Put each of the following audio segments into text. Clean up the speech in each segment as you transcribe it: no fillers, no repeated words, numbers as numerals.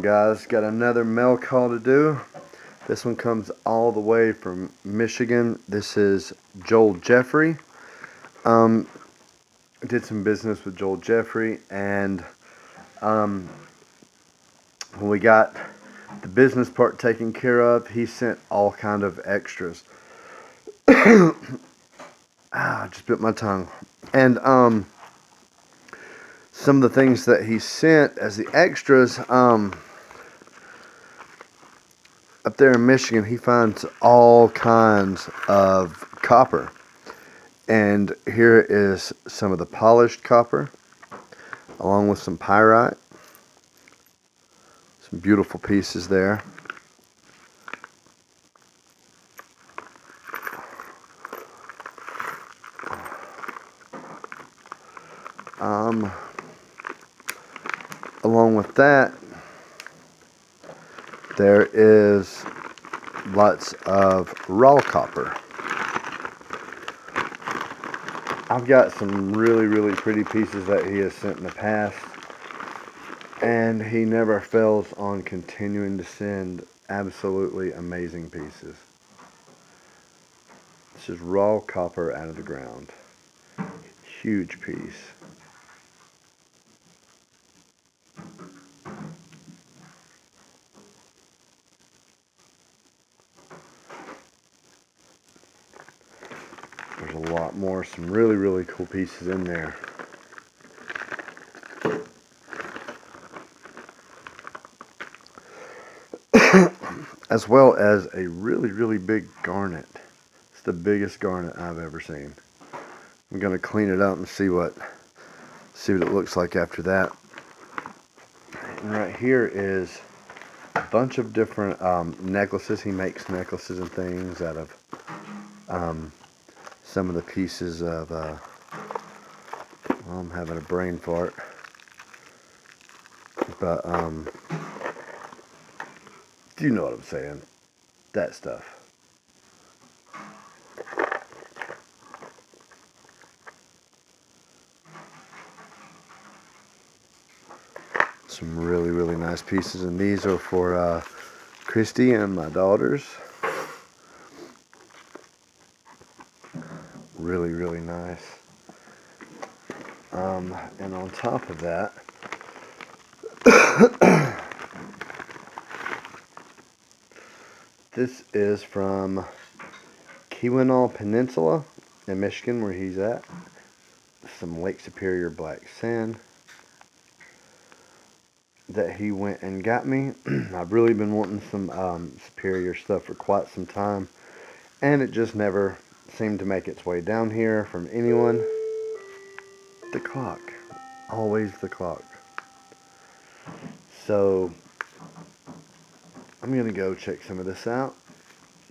guys, got another mail call to do. This one comes all the way from Michigan. This is Joel Jeffery. I did some business with Joel Jeffery, and when we got the business part taken care of, he sent all kind of extras. I just bit my tongue. And some of the things that he sent as the extras, up there in Michigan, he finds all kinds of copper. And here is some of the polished copper, along with some pyrite. Some beautiful pieces there. Along with that, there is lots of raw copper. I've got some really pretty pieces that he has sent in the past, and he never fails on continuing to send absolutely amazing pieces. This is raw copper out of the ground. Huge piece. There's a lot more, some really cool pieces in there. As well as a really big garnet. It's the biggest garnet I've ever seen. I'm gonna clean it up and see what it looks like after that. And right here is a bunch of different necklaces. He makes necklaces and things out of some of the pieces of well, I'm having a brain fart, but you know what I'm saying, that stuff. Some really nice pieces, and these are for Christy and my daughters. Really nice. And on top of that, this is from Keweenaw Peninsula in Michigan, where he's at. Some Lake Superior black sand that he went and got me. I've really been wanting some Superior stuff for quite some time, and it just never seemed to make its way down here from anyone. The clock. Always the clock. So I'm going to go check some of this out,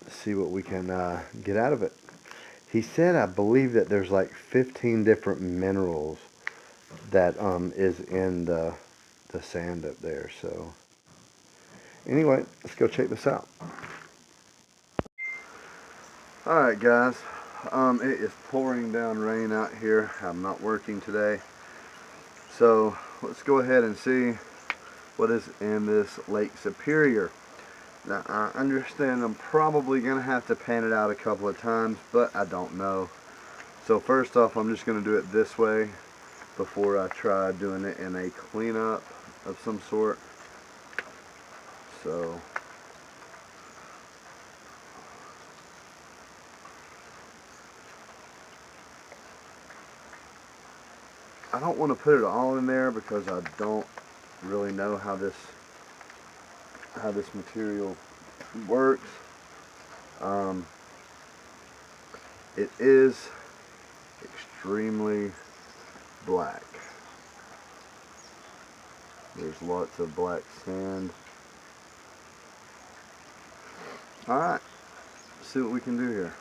see what we can get out of it. He said, I believe that there's like 15 different minerals that is in the sand up there. So anyway, let's go check this out. Alright guys, it is pouring down rain out here. I'm not working today. So let's go ahead and see what is in this Lake Superior. Now I understand I'm probably going to have to pan it out a couple of times, but I don't know. So first off, I'm just going to do it this way before I try doing it in a cleanup of some sort. So I don't want to put it all in there because I don't really know how this material works. It is extremely black. There's lots of black sand. Alright, let's see what we can do here.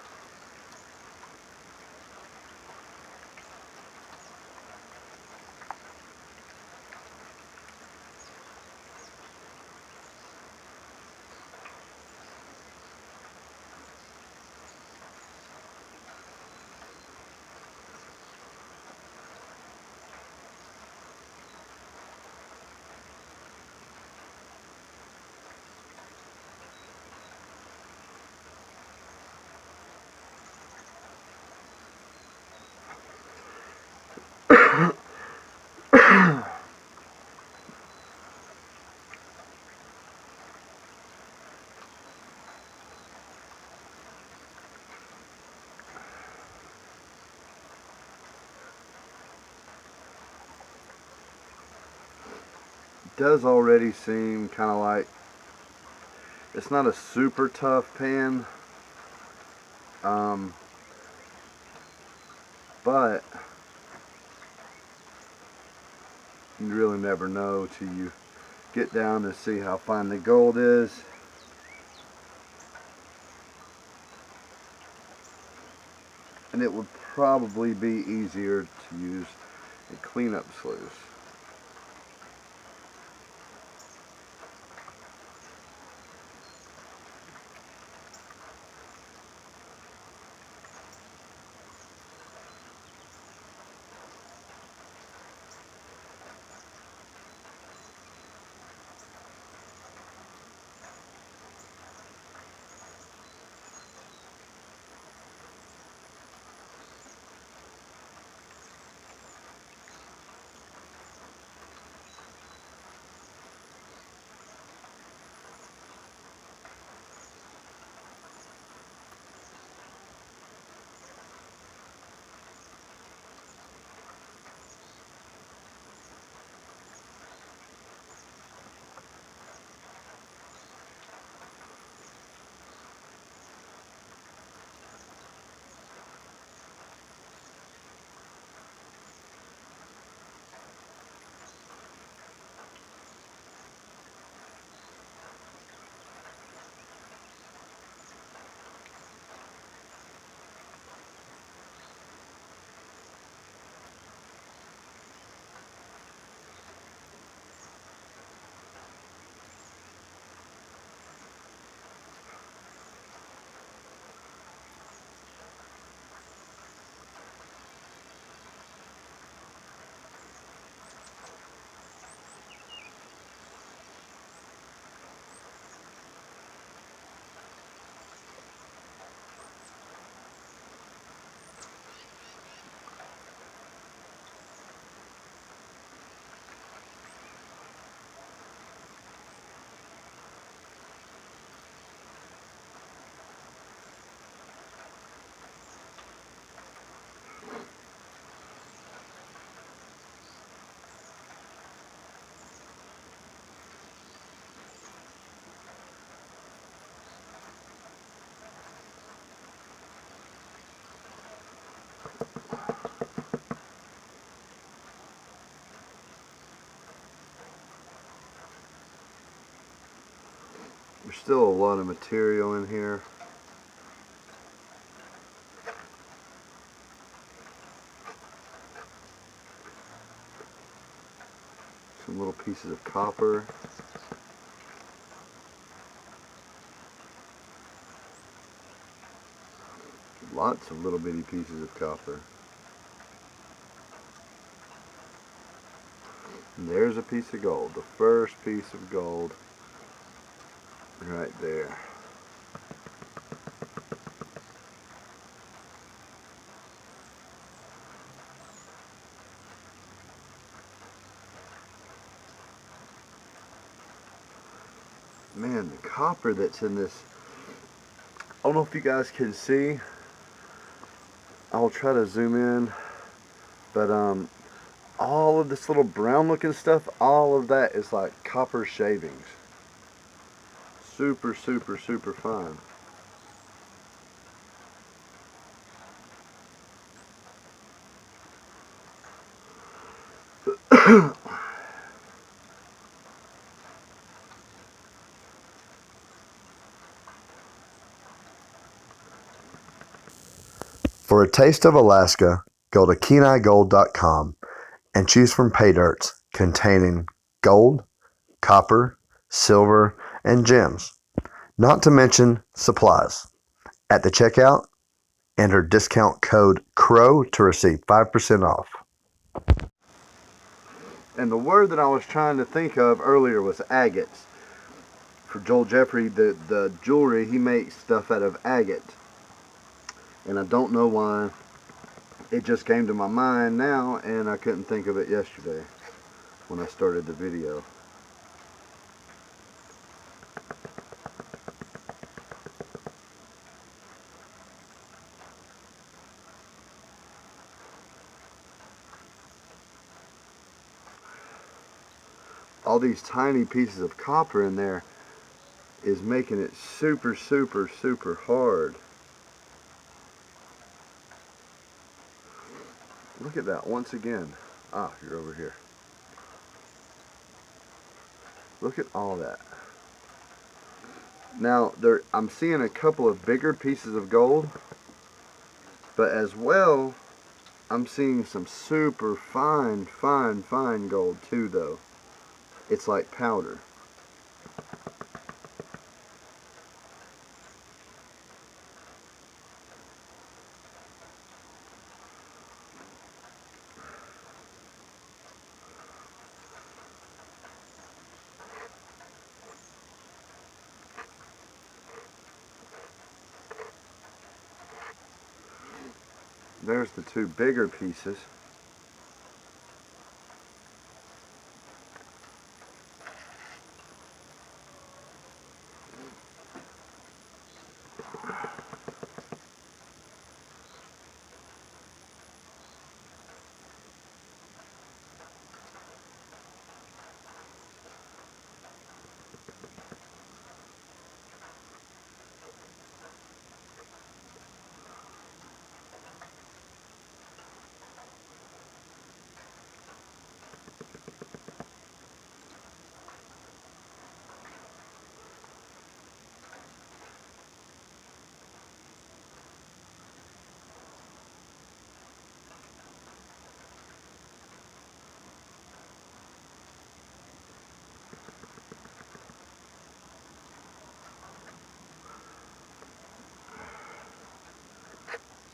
does already seem kind of like it's not a super tough pan, but you really never know till you get down and see how fine the gold is. And it would probably be easier to use a cleanup sluice. There's still a lot of material in here. Some little pieces of copper. Lots of little bitty pieces of copper. And there's a piece of gold, the first piece of gold right there. Man, the copper that's in this, I don't know if you guys can see. I'll try to zoom in, but all of this little brown looking stuff, all of that is like copper shavings. Super, super, super fine. For a taste of Alaska, go to KenaiGold.com and choose from pay dirts containing gold, copper, silver, and gems, not to mention supplies. At the checkout, enter discount code CROW to receive 5% off. And the word that I was trying to think of earlier was agates. For Joel Jeffery, the jewelry, he makes stuff out of agate. And I don't know why it just came to my mind now, and I couldn't think of it yesterday when I started the video. all these tiny pieces of copper in there is making it super, super, super hard. Look at that once again. Ah, you're over here. Look at all that. Now, I'm seeing a couple of bigger pieces of gold, but as well, I'm seeing some super fine, fine, fine gold too, though. It's like powder. There's the two bigger pieces.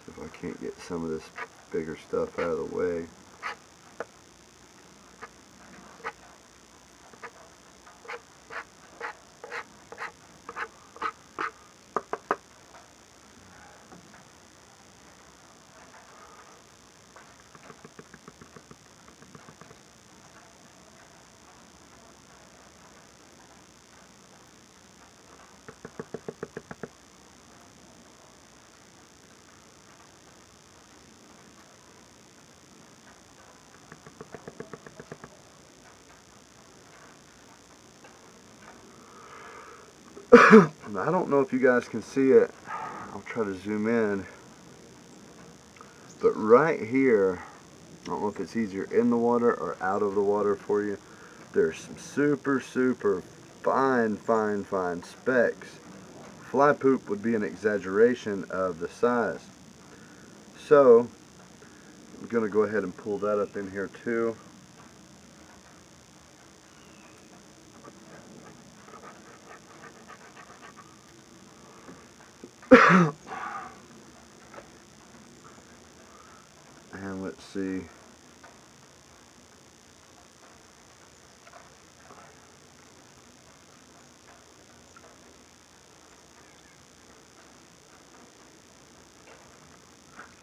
If I can't get some of this bigger stuff out of the way. I don't know if you guys can see it. I'll try to zoom in. But right here, I don't know if it's easier in the water or out of the water for you. There's some super, super fine, fine, fine specks. Fly poop would be an exaggeration of the size. So, I'm going to go ahead and pull that up in here too. And let's see.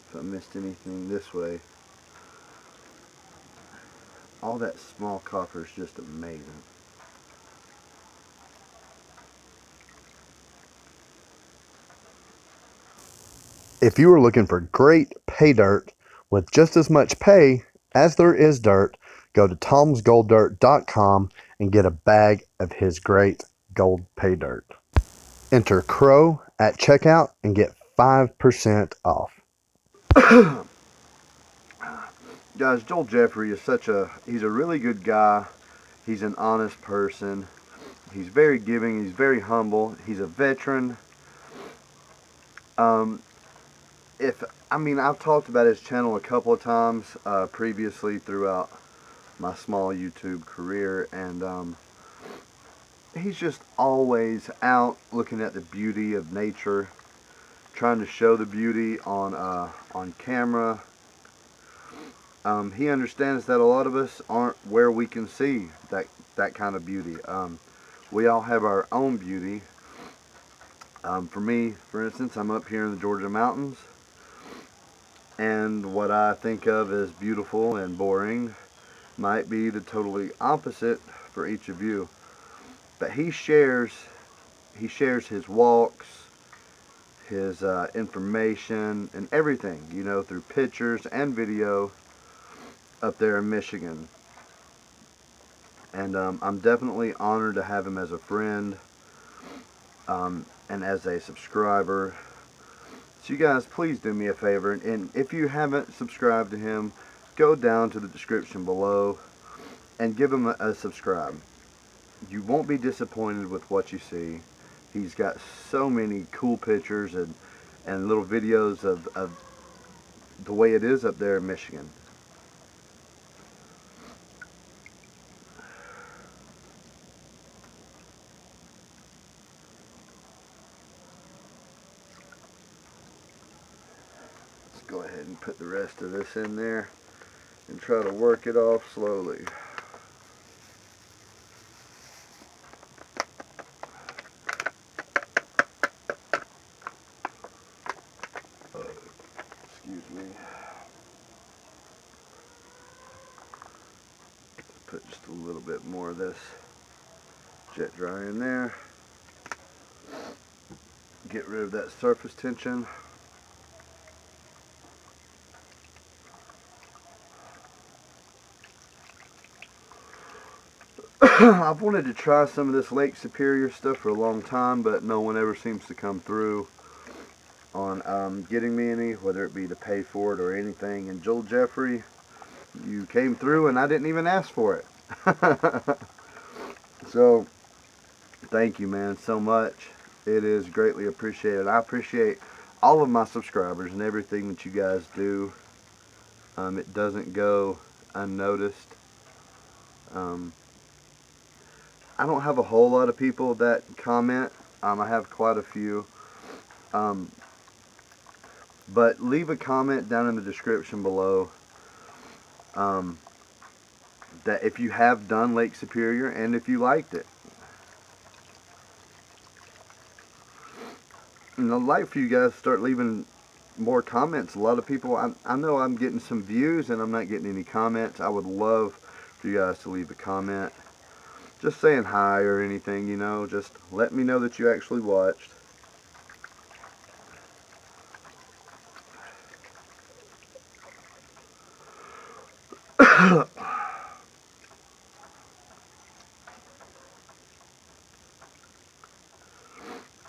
If I missed anything this way. All that small copper is just amazing. If you are looking for great pay dirt with just as much pay as there is dirt, go to tomsgolddirt.com and get a bag of his great gold pay dirt. Enter Crow at checkout and get 5% off. Guys, Joel Jeffery is he's a really good guy. He's an honest person. He's very giving. He's very humble. He's a veteran. I've talked about his channel a couple of times previously throughout my small YouTube career, and he's just always out looking at the beauty of nature, trying to show the beauty on camera. He understands that a lot of us aren't where we can see that kind of beauty. We all have our own beauty. For me, for instance, I'm up here in the Georgia mountains, and what I think of as beautiful and boring might be the totally opposite for each of you. But he shares his walks, his information, and everything, through pictures and video up there in Michigan. And I'm definitely honored to have him as a friend and as a subscriber. So you guys, please do me a favor, and if you haven't subscribed to him, go down to the description below and give him a subscribe. You won't be disappointed with what you see. He's got so many cool pictures and little videos of the way it is up there in Michigan. Let's go ahead and put the rest of this in there and try to work it off slowly. Excuse me. Put just a little bit more of this jet dry in there. Get rid of that surface tension. I've wanted to try some of this Lake Superior stuff for a long time, but no one ever seems to come through on getting me any, whether it be to pay for it or anything. And Joel Jeffery, you came through and I didn't even ask for it. So thank you, man, so much. It is greatly appreciated. I appreciate all of my subscribers and everything that you guys do. It doesn't go unnoticed. I don't have a whole lot of people that comment. I have quite a few. But leave a comment down in the description below that if you have done Lake Superior and if you liked it. And I'd like for you guys to start leaving more comments. A lot of people, I know I'm getting some views and I'm not getting any comments. I would love for you guys to leave a comment. Just saying hi or anything, you know. Just let me know that you actually watched.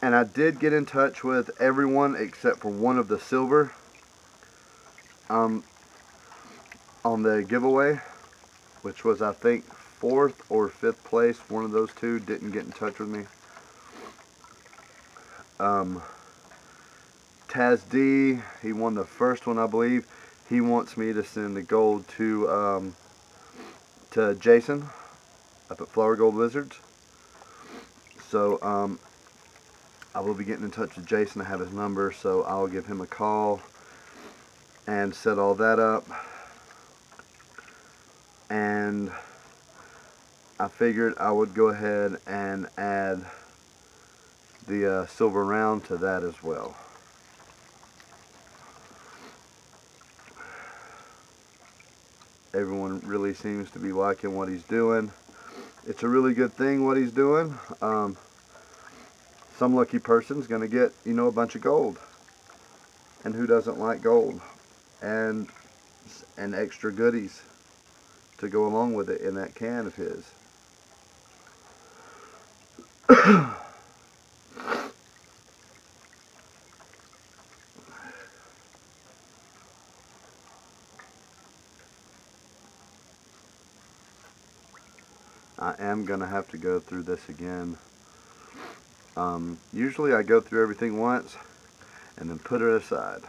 And I did get in touch with everyone except for one of the silver on the giveaway, which was, I think, 4th or 5th place. One of those two didn't get in touch with me. Taz D, he won the first one, I believe. He wants me to send the gold to Jason up at Flower Gold Wizards. So I will be getting in touch with Jason. I have his number, so I'll give him a call and set all that up. And I figured I would go ahead and add the silver round to that as well. Everyone really seems to be liking what he's doing. It's a really good thing what he's doing. Some lucky person's going to get, you know, a bunch of gold. And who doesn't like gold? And extra goodies to go along with it in that can of his. I am going to have to go through this again. Usually I go through everything once and then put it aside.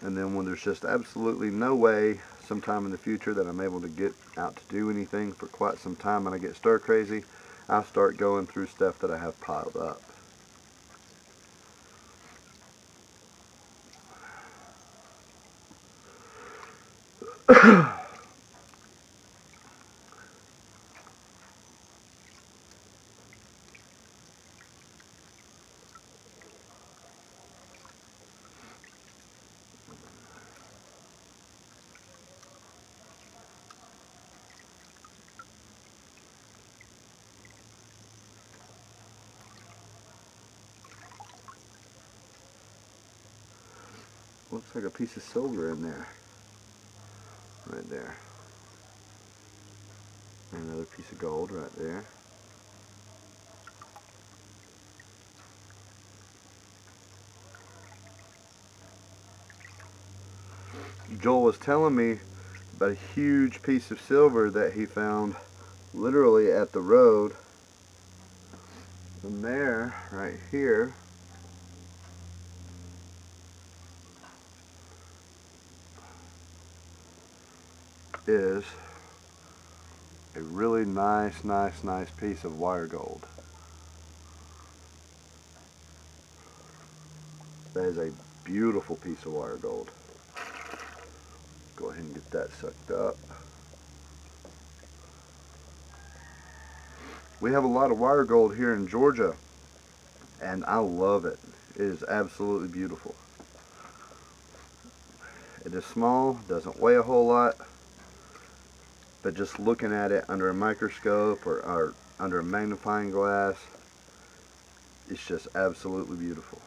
And then when there's just absolutely no way sometime in the future that I'm able to get out to do anything for quite some time and I get stir crazy, I start going through stuff that I have piled up. Looks like a piece of silver in there. Right there. Another piece of gold right there. Joel was telling me about a huge piece of silver that he found literally at the road. And there, right here, is a really nice piece of wire gold. That is a beautiful piece of wire gold. Go ahead and get that sucked up. We have a lot of wire gold here in Georgia, and I love it. It is absolutely beautiful. It is small, doesn't weigh a whole lot, but just looking at it under a microscope or under a magnifying glass, it's just absolutely beautiful.